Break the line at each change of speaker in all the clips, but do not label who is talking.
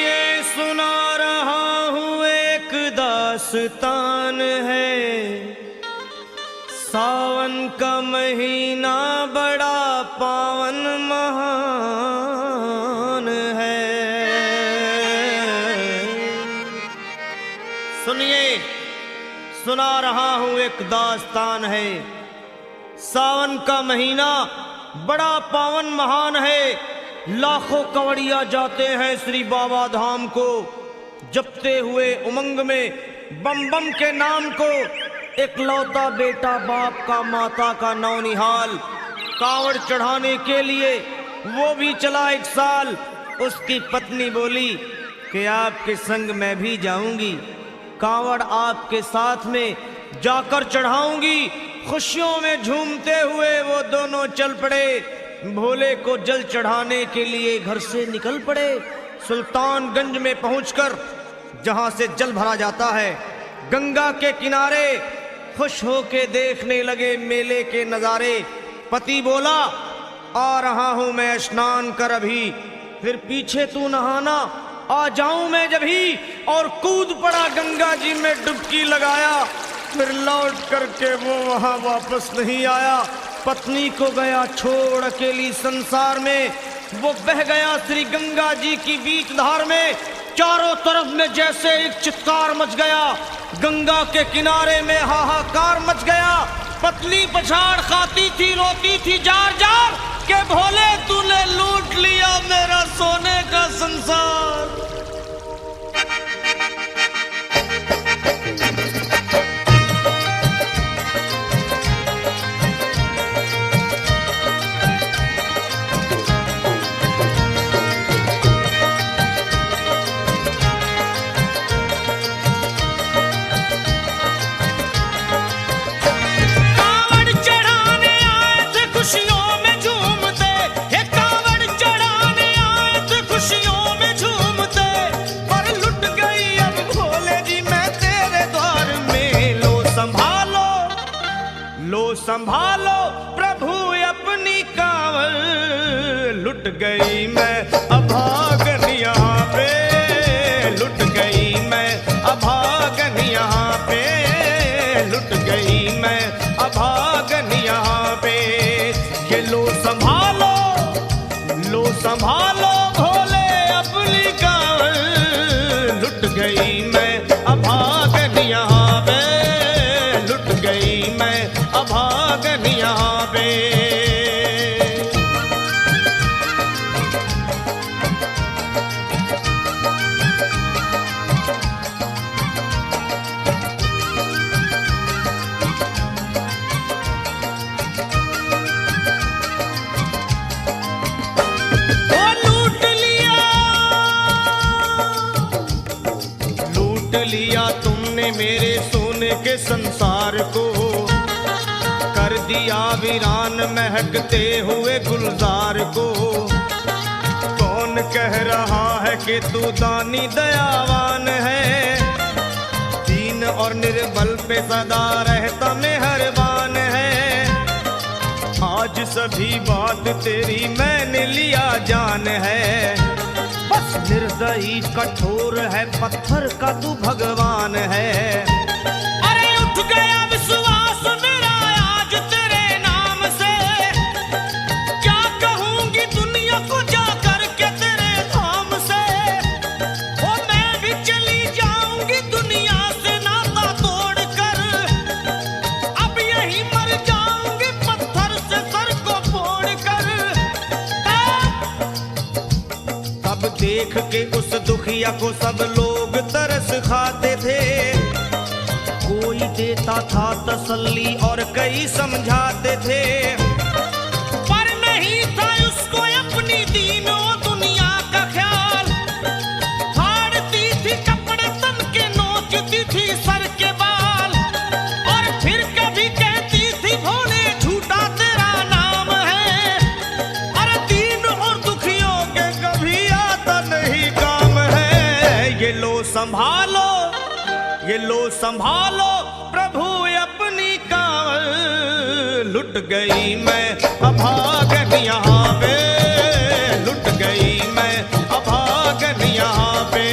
सुनिए सुना रहा हूँ एक दास्तान है। सावन का महीना बड़ा पावन महान है। सुनिए सुना रहा हूँ एक दास्तान है। सावन का महीना बड़ा पावन महान है। लाखों कवड़िया जाते हैं श्री बाबा धाम को, जपते हुए उमंग में बम बम के नाम को। एक लौता बेटा बाप का माता का नौनिहाल, कांवड़ चढ़ाने के लिए वो भी चला एक साल। उसकी पत्नी बोली कि आपके संग मैं भी जाऊंगी, कांवड़ आपके साथ में जाकर चढ़ाऊंगी। खुशियों में झूमते हुए वो दोनों चल पड़े। भोले को जल चढ़ाने के लिए घर से निकल पड़े। सुल्तानगंज में पहुंचकर जहां से जल भरा जाता है, गंगा के किनारे खुश होके देखने लगे मेले के नजारे। पति बोला आ रहा हूं मैं स्नान कर अभी, फिर पीछे तू नहाना आ जाऊं मैं जभी। और कूद पड़ा गंगा जी में डुबकी लगाया। फिर लौट करके वो वहां वापस नहीं आया। पत्नी को गया छोड़ अकेली संसार में। वो बह गया श्री गंगा जी की बीच धार में। चारों तरफ में जैसे एक चित्कार मच गया, गंगा के किनारे में हाहाकार मच गया। पत्नी पछाड़ खाती थी, रोती थी जार जार के भोले तूने लूट लिया मेरा सोने का संसार। संभालो प्रभु अपनी कांवड़, लुट गई मैं अभागन यहाँ पे, लुट गई मैं अभागन यहाँ पे, लुट गई मैं अभागन यहाँ पे। ये लो संभालो भोले अपनी कांवड़, लुट गई मैं अभागन यहाँ पे, लुट गई मैं अभागन यहाँ पे। लूट लिया तुमने मेरे सोने के संसार को, कर दिया वीरान महकते हुए गुलजार को। कौन कह रहा है कि तू दानी दयावान है, दीन और निर्बल पे सदा रहता मेहरबान है। आज सभी बात तेरी मैंने लिया जान है, बस निर्दयी कठोर है पत्थर का तू भगवान है। अरे उठ गया विश्वास मेरा आज तेरे नाम से, क्या कहूंगी दुनिया को जा करके तेरे धाम से। ओ मैं भी चली जाऊंगी दुनिया से नाता तोड़ कर, अब यही मर जाऊंगी पत्थर से सर को फोड़ कर। तब देख के उस दुखिया को सब लोग तरस खाते थे, कोई देता था तसल्ली और कई समझाते थे। पर नहीं था उसको अपनी दीनों दुनिया का ख्याल, फाड़ती थी कपड़े तन के, नोचती थी सर के बाल। और फिर कभी कहती थी भोले झूठा तेरा नाम है, और दीन और दुखियों के कभी आता नहीं काम है। ये लो संभालो प्रभु अपनी कांवड़, लुट गई मैं अभागन यहाँ पे, लुट गई मैं अभागन यहाँ पे।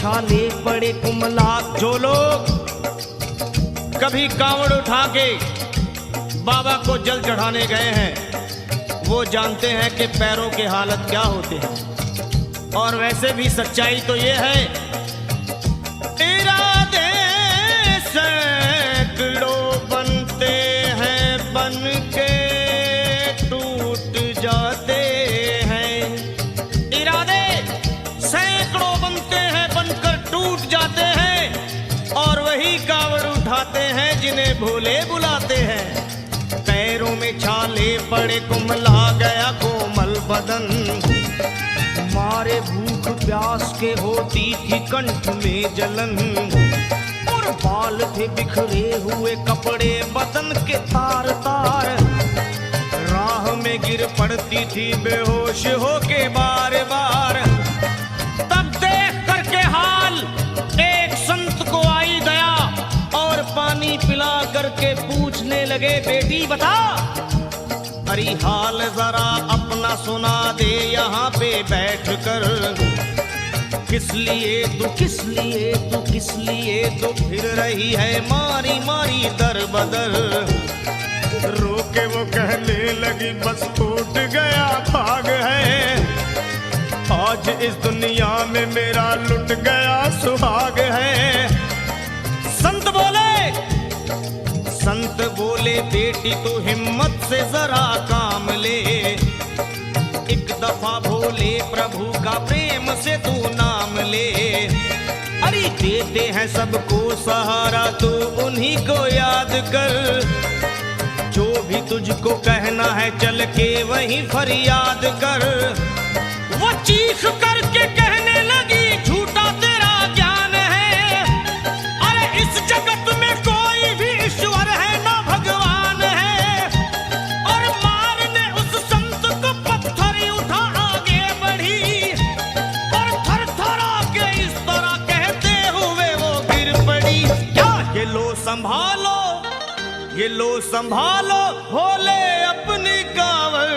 छाले पड़े कुमला। जो लोग कभी कांवड़ उठा के बाबा को जल चढ़ाने गए हैं वो जानते हैं कि पैरों के हालत क्या होते हैं। और वैसे भी सच्चाई तो ये है, इरादे सैकड़ों बनते हैं बन के टूट जाते हैं। इरादे सैकड़ों बनते हैं बनकर टूट जाते हैं। और वही कांवड़ उठाते हैं जिन्हें भोले बुलाते हैं। पैरों में छाले पड़े कुमला गया कोमल बदन, मारे भूख प्यास के होती थी कंठ में जलन। और बाल थे बिखरे हुए कपड़े बदन के तार तार, राह में गिर पड़ती थी बेहोश होके बार बार। तब देख करके हाल एक संत को आई दया और पानी पिला करके पूछने लगे, बेटी बता अरे हाल जरा अपना सुना दे यहाँ पे बैठ कर। किस लिए तू फिर रही है मारी मारी दर बदर। रोके वो कहने लगी बस टूट गया भाग है, आज इस दुनिया में मेरा लुट गया सुहाग है। संत बोले बेटी तू हिम्मत से जरा काम ले, एक दफा भोले प्रभु का प्रेम से तू नाम ले। अरे देते हैं सबको सहारा तू उन्हीं को याद कर, जो भी तुझको कहना है चल के वहीं फरियाद कर। वो चीख करके कहने लगी झूठा तेरा ज्ञान है, अरे इस जगत में कोई भी ईश्वर है ना भगवान है। और मारने उस संत को पत्थर उठा आगे बढ़ी, और थर थरा के इस तरह कहते हुए वो गिर पड़ी। क्या ये लो संभालो भोले अपनी कांवड़,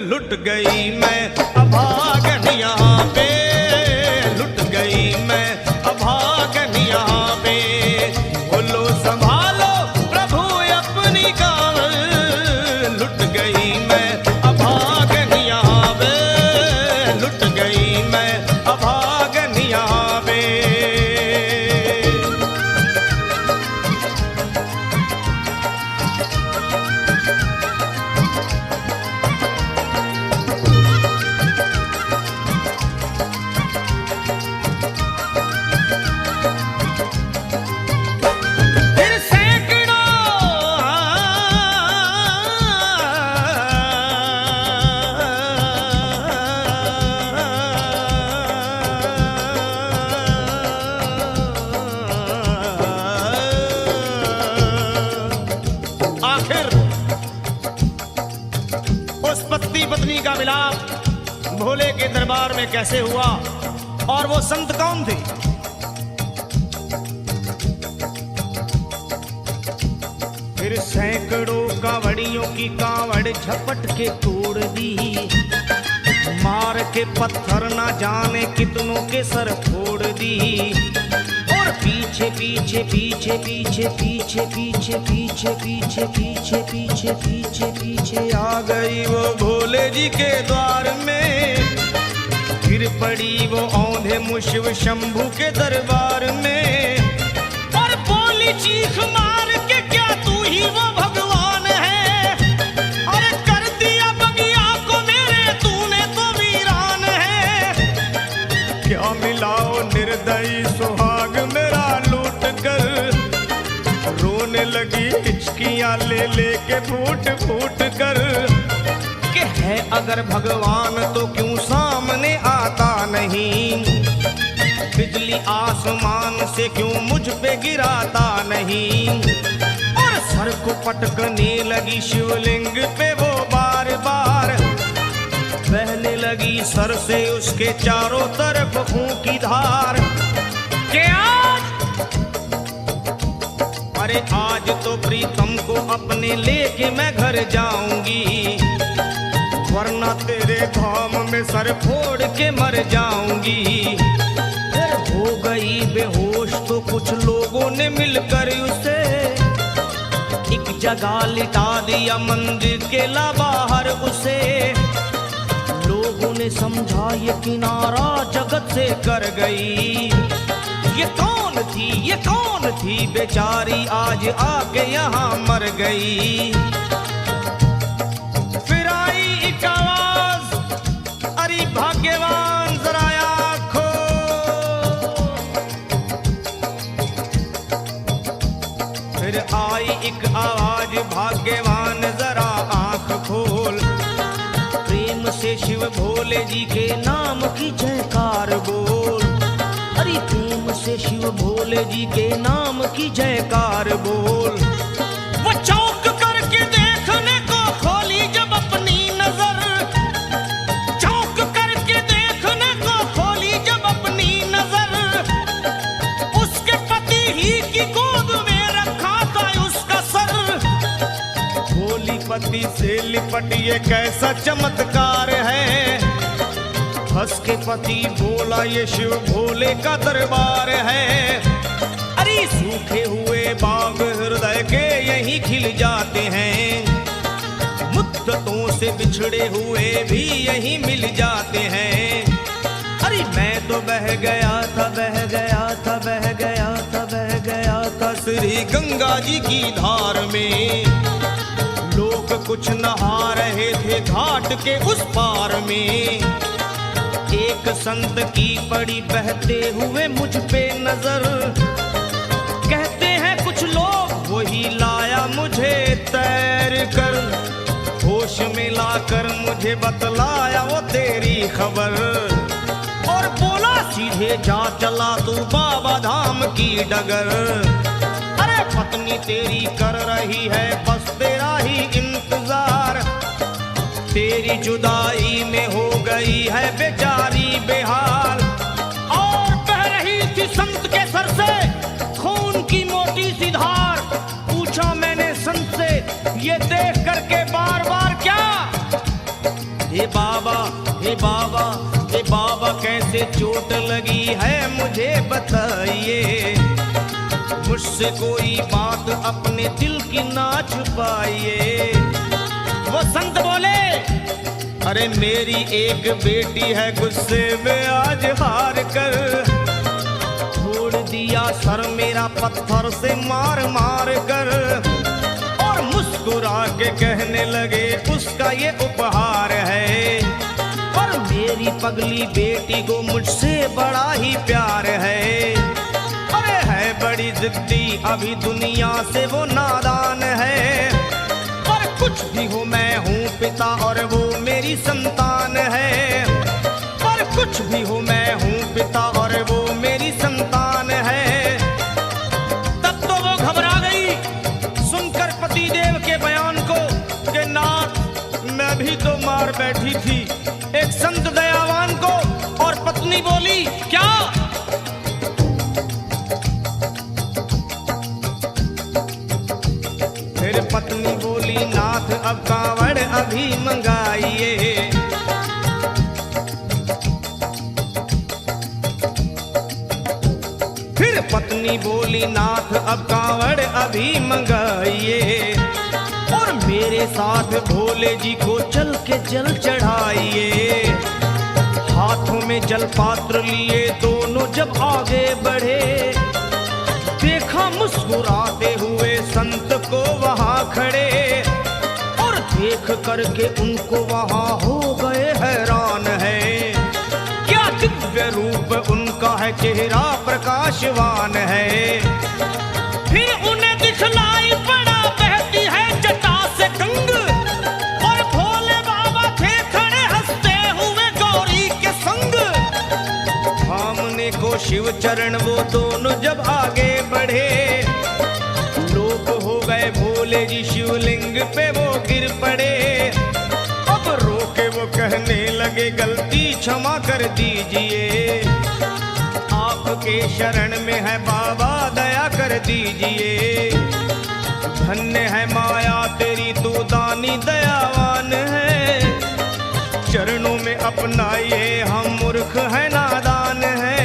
लुट गई मैं अभागन यहाँ पे, लुट गई मैं अभागन यहाँ पे। बोलो संभालो प्रभु अपनी कांवड़, लुट गई मैं अभागन यहाँ पे, लुट गई मैं अभागन यहाँ पे। पत्नी का मिलाप भोले के दरबार में कैसे हुआ और वो संत कौन थे? फिर सैकड़ों कांवड़ियों की कांवड़ झपट के तोड़ दी, मार के पत्थर ना जाने कितनों के सर फोड़ दी। और पीछे पीछे पीछे पीछे पीछे पीछे पीछे पीछे पीछे पीछे पीछे पीछे आ गई वो भोले जी के द्वार में। फिर पड़ी वो औंधे मुशिव शंभू के दरबार में, और बोली चीख मार के क्या तू ही वो भगवान है? और कर दिया बगिया को मेरे तूने तो वीरान है। क्या मिलाओ निर्दयी सुहाग मेरा लूट कर, रोने लगी हिचकियां ले लेके फूट फूट कर। कि है अगर भगवान तो क्यों सामने आता नहीं, बिजली आसमान से क्यों मुझ पे गिराता नहीं। और सर को पटकने लगी शिवलिंग पे वो बार बार, बहने लगी सर से उसके चारों तरफ खून की धार। क्या अरे आज तो प्रीतम को अपने लेके मैं घर जाऊंगी, वरना तेरे धाम में सर फोड़ के मर जाऊंगी। फिर हो बेहोश तो कुछ लोगों ने मिलकर उसे एक जगह लिटा दिया मंदिर के ला बाहर उसे। लोगों ने समझा ये किनारा जगत से कर गई। ये कौन थी बेचारी आज आके यहाँ मर गई। फिर आई एक आवाज, अरे भाग्यवान जरा आँखों। फिर आई एक आवाज, भाग्यवान जरा आँख खोल। प्रेम से शिव भोले जी के नाम की जयकार बोल। अरे प्रेम से शिव भोले जी के नाम की जयकार बोल। वो चौंक करके देखने को खोली जब अपनी नजर, चौंक करके देखने को खोली जब अपनी नजर। उसके पति ही की गोद में रखा था उसका सर। भोली पति से लिपट ये कैसा चमत्कार है। हंस के पति बोला ये शिव भोले का दरबार है। अरे सूखे हुए बाग हृदय के यहीं खिल जाते हैं। मुद्दतों से बिछड़े हुए भी यहीं मिल जाते हैं। अरे मैं तो बह गया था श्री गंगा जी की धार में। लोग कुछ नहा रहे थे घाट के उस पार में। एक संत की पड़ी बहते हुए मुझ पे नजर। कहते हैं कुछ लोग वही लाया मुझे तैर कर। होश में लाकर मुझे बतलाया वो तेरी खबर। और बोला सीधे जा चला तू बाबा धाम की डगर। अरे पत्नी तेरी कर रही है बस तेरा ही इंतजार। तेरी जुदाई में हो गई है बेचारी बेहाल। और बह रही थी संत के सर से खून की मोटी सी धार। पूछा मैंने संत से ये देख करके बार बार क्या। हे बाबा हे बाबा हे बाबा कैसे चोट लगी है मुझे बताइए। मुझसे कोई बात अपने दिल की ना छुपाइए। वो संत बोले अरे मेरी एक बेटी है गुस्से में आज हार कर। छोड़ दिया सर मेरा पत्थर से मार मार कर। और मुस्कुरा के कहने लगे उसका ये उपहार है। और मेरी पगली बेटी को मुझसे बड़ा ही प्यार है। अरे है बड़ी जिद्दी अभी दुनिया से वो नादान है। कुछ भी हो मैं हूँ पिता और वो मेरी संतान है। पर कुछ भी हो मैं हूँ पिता और वो मेरी संतान है। तब तो वो घबरा गई सुनकर पति देव के बयान को कि नाथ मैं भी तो मार बैठी थी एक संत दयावान को। और पत्नी बोली क्या। फिर पत्नी बोली नाथ अब कांवड़ अभी मंगाइए। फिर पत्नी बोली नाथ अब कांवड़ अभी मंगाइए। और मेरे साथ भोले जी को चल के जल चढ़ाइए। हाथों में जल पात्र लिए दोनों जब आगे बढ़े। देखा मुस्कुराते हुए संत को वहां खड़े। और देख करके उनको वहां हो गए हैरान है। क्या दिव्य रूप उनका है चेहरा प्रकाशवान है। फिर उन्हें दिखलाई पड़ा बहती है जटा से गंग। और भोले बाबा थे खड़े हंसते हुए गौरी के संग। सामने को शिव चरण वो दोनों जब आगे बढ़े। लोग हो गए भोले जी शिवलिंग पे वो गिर पड़े। अब रोके वो कहने लगे गलती क्षमा कर दीजिए। आपके शरण में है बाबा दया कर दीजिए। धन्य है माया तेरी तू दानी दयावान है। चरणों में अपनाइए हम मूर्ख है नादान है।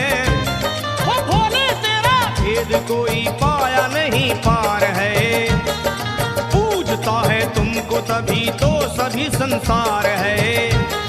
वो भोले तभी तो सभी संसार है।